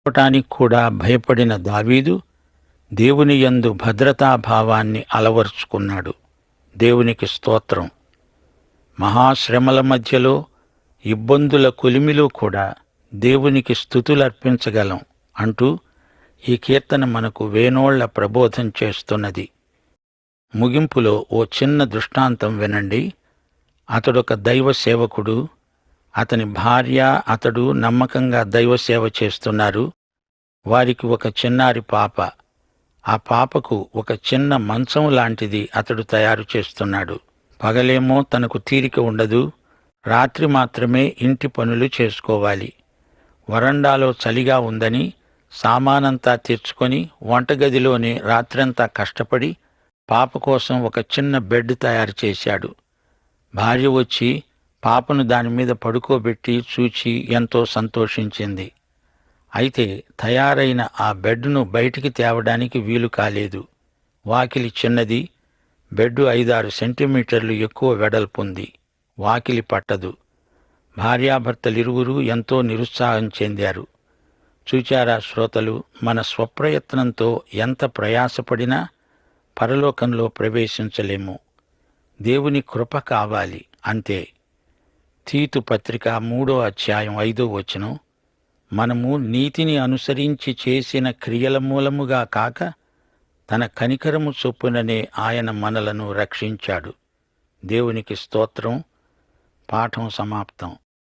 చనిపోవటానికి కూడా భయపడిన దావీదు దేవుని యందు భద్రతాభావాన్ని అలవరుచుకున్నాడు. దేవునికి స్తోత్రం. మహాశ్రమల మధ్యలో, ఇబ్బందుల కొలిమిలో కూడా దేవునికి స్తుతులర్పించగలం అంటూ ఈ కీర్తన మనకు వేనోళ్ల ప్రబోధం చేస్తున్నది. ముగింపులో ఓ చిన్న దృష్టాంతం వినండి. అతడొక దైవ సేవకుడు. అతని భార్య, అతడు నమ్మకంగా దైవ సేవ చేస్తున్నారు. వారికి ఒక చిన్నారి పాప. ఆ పాపకు ఒక చిన్న మంచం లాంటిది అతడు తయారు చేస్తున్నాడు. పగలేమో తనకు తీరిక ఉండదు. రాత్రి మాత్రమే ఇంటి పనులు చేసుకోవాలి. వరండాలో చలిగా ఉందని సామానంతా తెచ్చుకొని వంటగదిలోనే రాత్రంతా కష్టపడి పాప కోసం ఒక చిన్న బెడ్ తయారు చేశాడు. భార్య వచ్చి పాపను దానిమీద పడుకోబెట్టి చూచి ఎంతో సంతోషించింది. అయితే తయారైన ఆ బెడ్ను బయటికి తేవడానికి వీలు కాలేదు. వాకిలి చిన్నది. బెడ్డు 5-6 సెంటీమీటర్లు ఎక్కువ వెడల్పుంది. వాకిలి పట్టదు. భార్యాభర్తలిరువురూ ఎంతో నిరుత్సాహం చెందారు. చూచారా శ్రోతలు, మన స్వప్రయత్నంతో ఎంత ప్రయాసపడినా పరలోకంలో ప్రవేశించలేము. దేవుని కృప కావాలి, అంతే. తీతు పత్రిక 3:5 మనము నీతిని అనుసరించి చేసిన క్రియల మూలముగా కాక తన కనికరము చొప్పుననే ఆయన మనలను రక్షించాడు. దేవునికి స్తోత్రం. పాఠం సమాప్తం.